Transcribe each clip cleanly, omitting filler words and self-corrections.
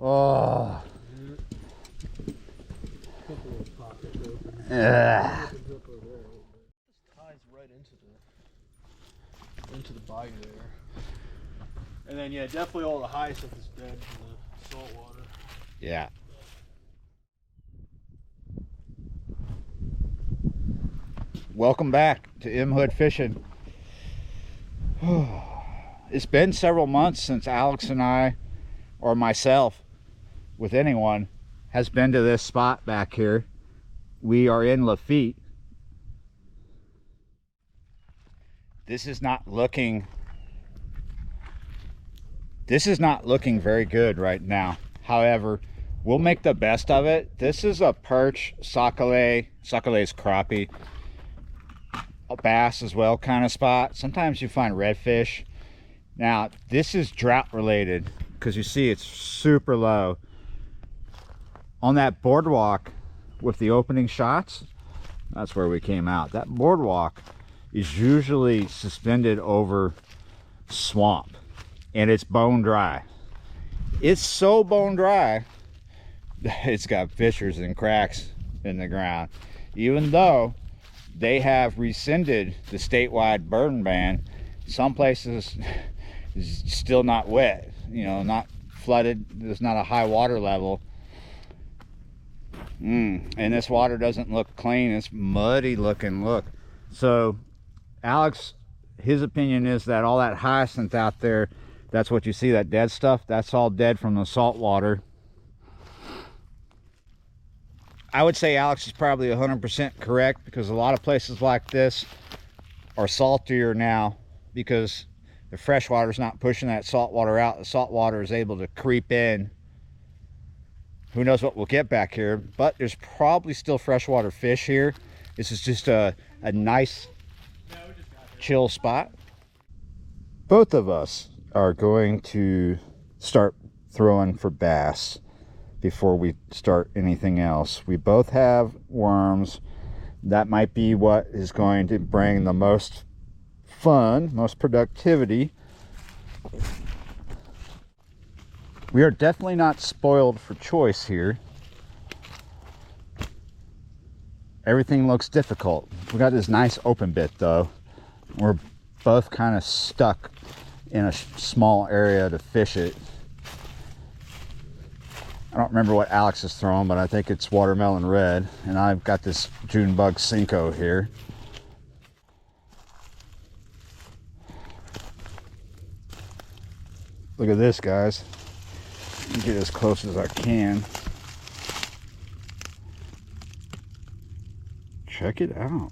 Oh. Ties right into the bayou there. And then yeah, definitely all the hyacinth is dead from the salt water. Yeah. Welcome back to M Hood Fishing. It's been several months since Alex and I, or myself, with anyone, has been to this spot back here. We are in Lafitte. This is not looking very good right now. However, we'll make the best of it. This is a perch, sac-a-lait, sac-a-lait's crappie, a bass as well kind of spot. Sometimes you find redfish. Now this is drought related because you see it's super low on that boardwalk with the opening shots. That's where we came out. That boardwalk is usually suspended over swamp, and it's bone dry. It's so bone dry that it's got fissures and cracks in the ground, even though they have rescinded the statewide burn ban. Some places is still not wet, you know, not flooded. There's not a high water level. And this water doesn't look clean. It's muddy looking. Look. So Alex, his opinion is that all that hyacinth out there, that's what you see, that dead stuff, that's all dead from the salt water. I would say Alex is probably 100% correct, because a lot of places like this are saltier now because the fresh water is not pushing that salt water out. The salt water is able to creep in. Who knows what we'll get back here, but there's probably still freshwater fish here. This is just a nice chill spot. Both of us are going to start throwing for bass before we start anything else. We both have worms. That might be what is going to bring the most fun, most productivity. We are definitely not spoiled for choice here. Everything looks difficult. We got this nice open bit though. We're both kind of stuck in a small area to fish it. I don't remember what Alex is throwing, but I think it's watermelon red, and I've got this June bug Cinco here. Look at this, guys. Let me get as close as I can. Check it out.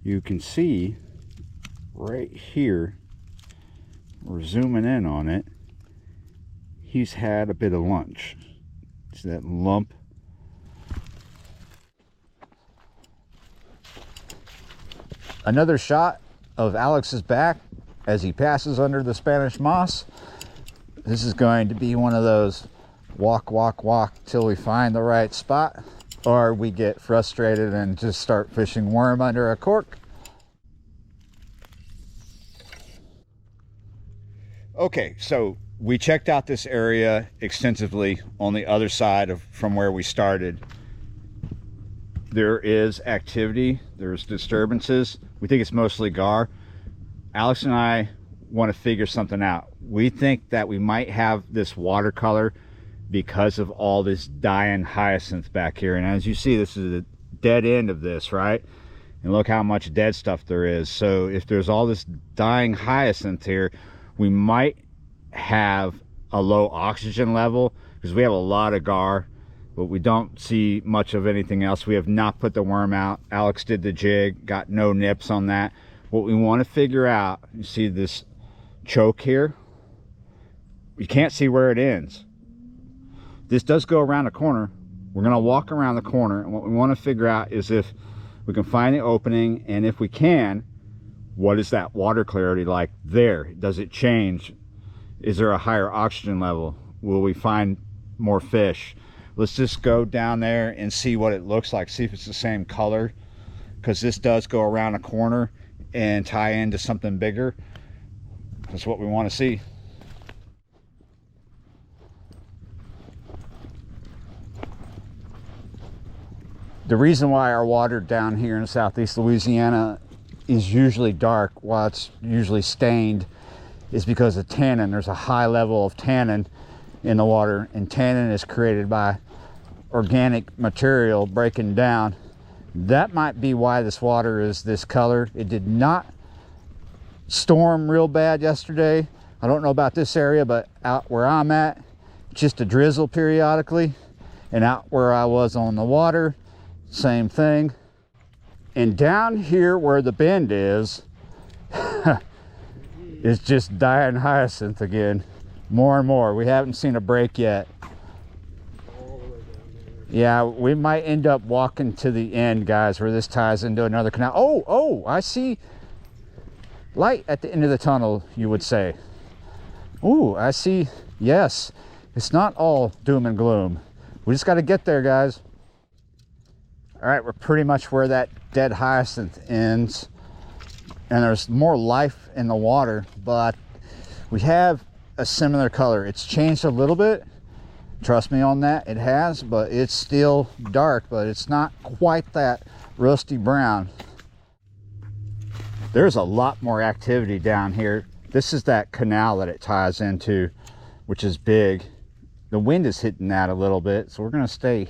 You can see right here, we're zooming in on it, he's had a bit of lunch. See that lump? Another shot of Alex's back as he passes under the Spanish moss. This is going to be one of those walk, walk, walk till we find the right spot, or we get frustrated and just start fishing worm under a cork. Okay, so we checked out this area extensively on the other side from where we started. There is activity, there's disturbances. We think it's mostly gar. Alex and I want to figure something out. We think that we might have this watercolor because of all this dying hyacinth back here. And as you see, this is the dead end of this, right? And look how much dead stuff there is. So if there's all this dying hyacinth here, we might have a low oxygen level, because we have a lot of gar, but we don't see much of anything else. We have not put the worm out. Alex did the jig, got no nips on that. What we want to figure out, you see this choke here? You can't see where it ends. This does go around a corner. We're going to walk around the corner, and what we want to figure out is if we can find the opening, and if we can, what is that water clarity like there? Does it change? Is there a higher oxygen level? Will we find more fish? Let's just go down there and see what it looks like, see if it's the same color, because this does go around a corner and tie into something bigger. That's what we want to see. The reason why our water down here in southeast Louisiana is usually dark while it's usually stained is because of tannin. There's a high level of tannin in the water, and tannin is created by organic material breaking down. That might be why this water is this color. It did not storm real bad yesterday. I don't know about this area, but out where I'm at, just a drizzle periodically, and out where I was on the water, same thing. And down here where the bend is it's just dying hyacinth again, more and more. We haven't seen a break yet. All the way down there. Yeah, we might end up walking to the end, guys, where this ties into another canal. Oh, I see light at the end of the tunnel, you would say. Ooh, I see. Yes, it's not all doom and gloom. We just got to get there, guys. All right, we're pretty much where that dead hyacinth ends, and there's more life in the water, but we have a similar color. It's changed a little bit, trust me on that, it has, but it's still dark, but it's not quite that rusty brown. There's a lot more activity down here. This is that canal that it ties into, which is big. The wind is hitting that a little bit, so we're going to stay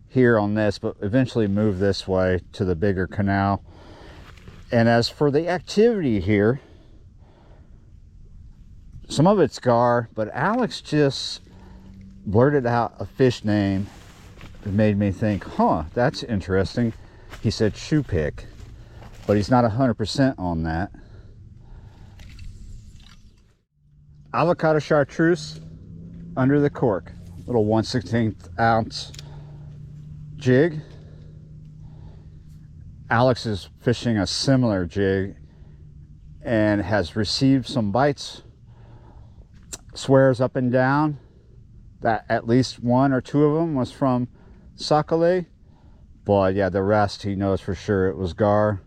here on this, but eventually move this way to the bigger canal. And as for the activity here, some of it's gar, but Alex just blurted out a fish name. It made me think, huh, that's interesting. He said shoe pick, but he's not 100% on that. Avocado chartreuse under the cork, little 1/16 ounce jig. Alex is fishing a similar jig and has received some bites. Swears up and down that at least 1 or 2 of them was from Sakale, but yeah, the rest he knows for sure it was gar.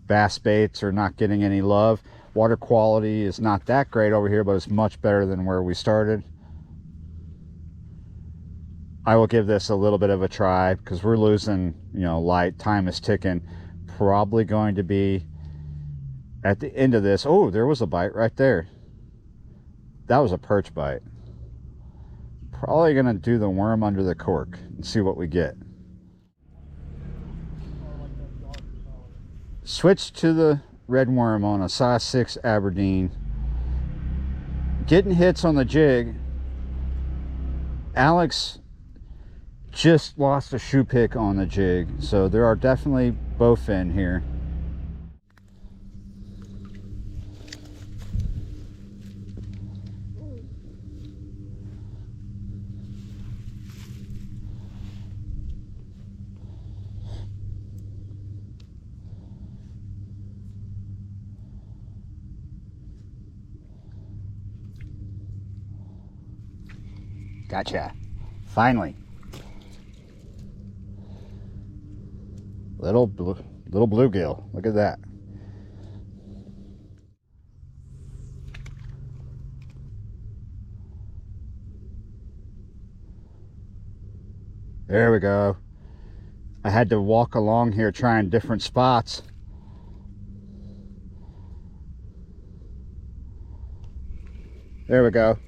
Bass baits are not getting any love. Water quality is not that great over here, but it's much better than where we started. I will give this a little bit of a try because we're losing, light. Time is ticking. Probably going to be at the end of this. Oh, there was a bite right there. That was a perch bite. Probably going to do the worm under the cork and see what we get. Switch to the red worm on a size 6 Aberdeen. Getting hits on the jig. Alex just lost a shoe pick on the jig, so there are definitely bowfin here. Gotcha. Finally. Little bluegill. Look at that. There we go. I had to walk along here trying different spots. There we go.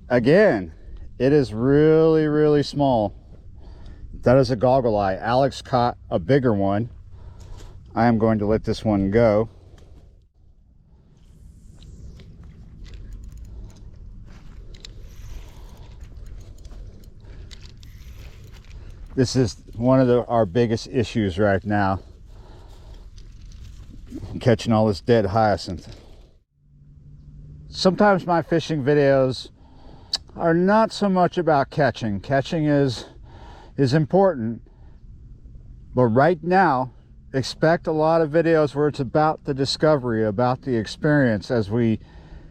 Again, it is really, really small. That is a goggle eye. Alex caught a bigger one. I am going to let this one go. This is one of our biggest issues right now. Catching all this dead hyacinth. Sometimes my fishing videos are not so much about catching. Catching is important, but right now expect a lot of videos where it's about the discovery, about the experience as we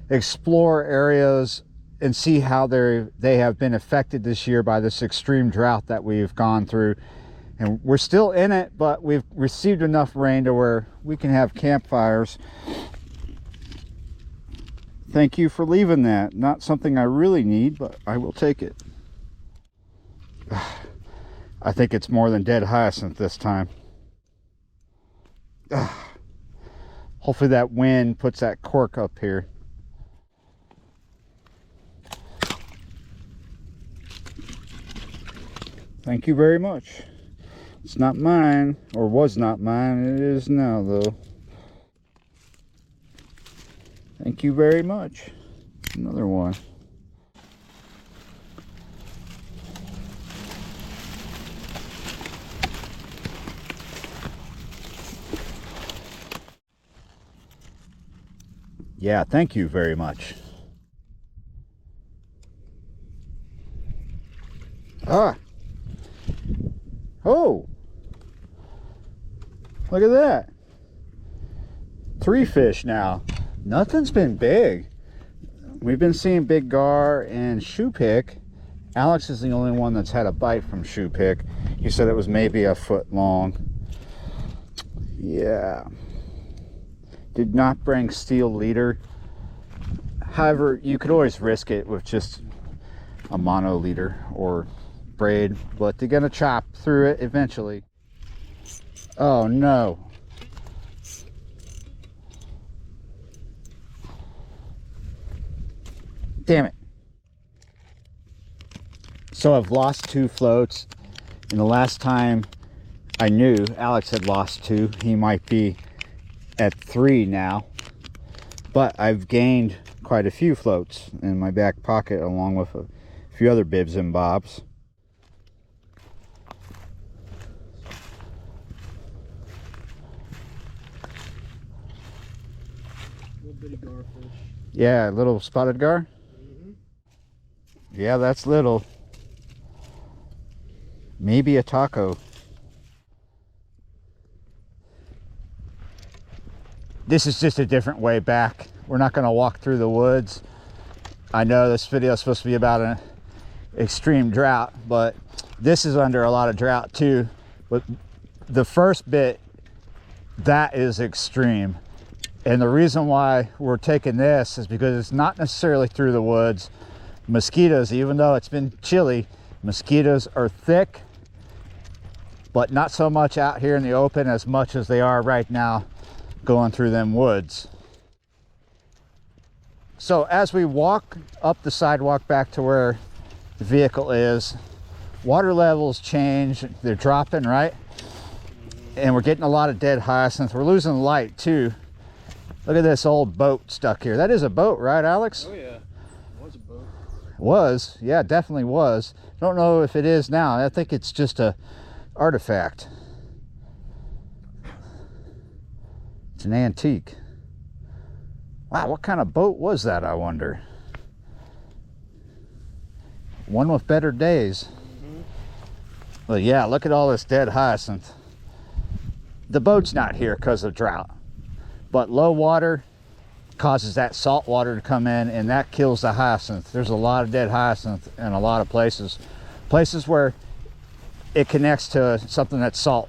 explore areas and see how they have been affected this year by this extreme drought that we've gone through. And we're still in it, but we've received enough rain to where we can have campfires. Thank you for leaving that. Not something I really need, but I will take it. I think it's more than dead hyacinth this time. Hopefully that wind puts that cork up here. Thank you very much. It's not mine, or was not mine. It is now, though. Thank you very much. Another one. Yeah, thank you very much. Ah. Oh. Look at that. 3 fish now. Nothing's been big. We've been seeing big gar and shoe pick. Alex is the only one that's had a bite from shoe pick. He said it was maybe a foot long. Yeah. Did not bring steel leader. However, you could always risk it with just a mono leader or braid, but they're gonna chop through it eventually. Oh no. Damn it. So I've lost 2 floats, and the last time I knew Alex had lost 2. He might be at 3 now, but I've gained quite a few floats in my back pocket along with a few other bibs and bobs. Little bitty garfish. Yeah, little spotted gar. Yeah, that's little. Maybe a taco. This is just a different way back. We're not going to walk through the woods. I know this video is supposed to be about an extreme drought, but this is under a lot of drought too. But the first bit, that is extreme. And the reason why we're taking this is because it's not necessarily through the woods. Mosquitoes, even though it's been chilly, mosquitoes are thick, but not so much out here in the open as much as they are right now going through them woods. So as we walk up the sidewalk back to where the vehicle is, water levels change. They're dropping, right? And we're getting a lot of dead hyacinth. We're losing light too. Look at this old boat stuck here. That is a boat, right, Alex? Oh yeah, it was a boat. Was, yeah, definitely was. Don't know if it is now. I think it's just a artifact. It's an antique. Wow, what kind of boat was that, I wonder? One with better days. But yeah, look at all this dead hyacinth. The boat's not here because of drought, but low water causes that salt water to come in, and that kills the hyacinth. There's a lot of dead hyacinth in a lot of places where it connects to something that's salt.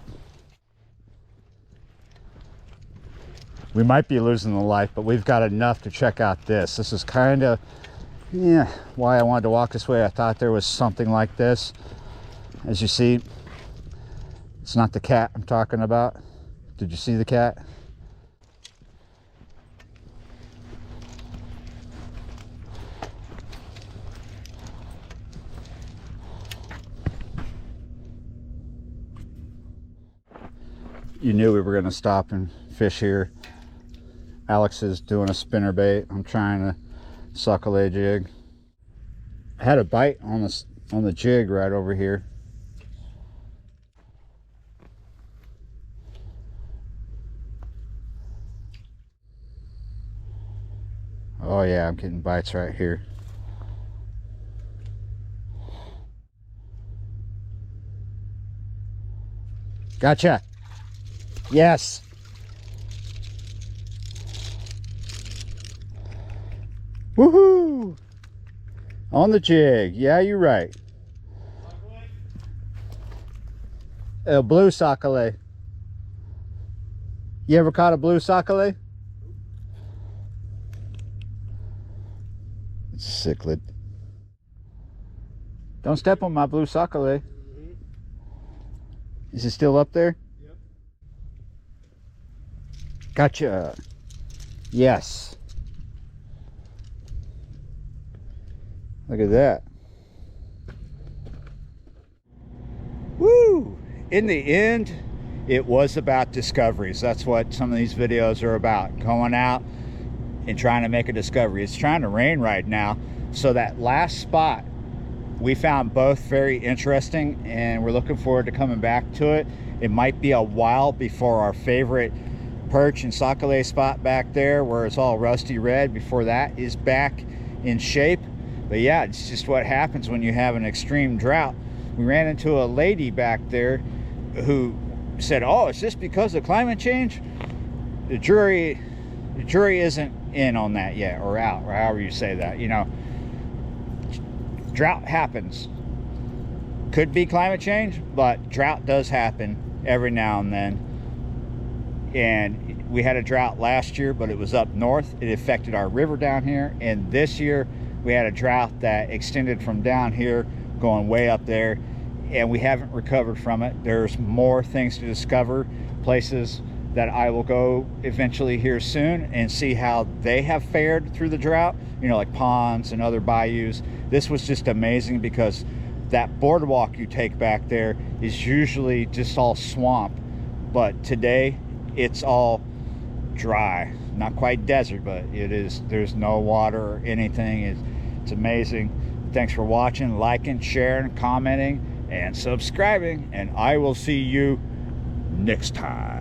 We might be losing the light, but we've got enough to check out this. This is kind of, yeah, why I wanted to walk this way. I thought there was something like this. As you see, it's not the cat I'm talking about. Did you see the cat? You knew we were going to stop and fish here. Alex is doing a spinner bait. I'm trying to suckle a jig. I had a bite on the jig right over here. Oh yeah, I'm getting bites right here. Gotcha. Yes. Woohoo! On the jig. Yeah, you're right. A blue sockeye. You ever caught a blue sockeye? It's a cichlid. Don't step on my blue sakale. Mm-hmm. Is it still up there? Yep. Gotcha. Yes. Look at that. Woo! In the end, it was about discoveries. That's what some of these videos are about. Going out and trying to make a discovery. It's trying to rain right now. So that last spot, we found both very interesting, and we're looking forward to coming back to it. It might be a while before our favorite perch and sakale spot back there, where it's all rusty red, before that is back in shape. But yeah, it's just what happens when you have an extreme drought. We ran into a lady back there who said, oh, it's just because of climate change. The jury isn't in on that yet, or out, or however you say that. You know, drought happens. Could be climate change, but drought does happen every now and then. And we had a drought last year, but it was up north. It affected our river down here. And this year we had a drought that extended from down here going way up there, and we haven't recovered from it. There's more things to discover, places that I will go eventually here soon and see how they have fared through the drought, you know, like ponds and other bayous. This was just amazing because that boardwalk you take back there is usually just all swamp, but today it's all dry. Not quite desert, but it is. There's no water or anything. It's amazing. Thanks for watching, liking, sharing, commenting, and subscribing, and I will see you next time.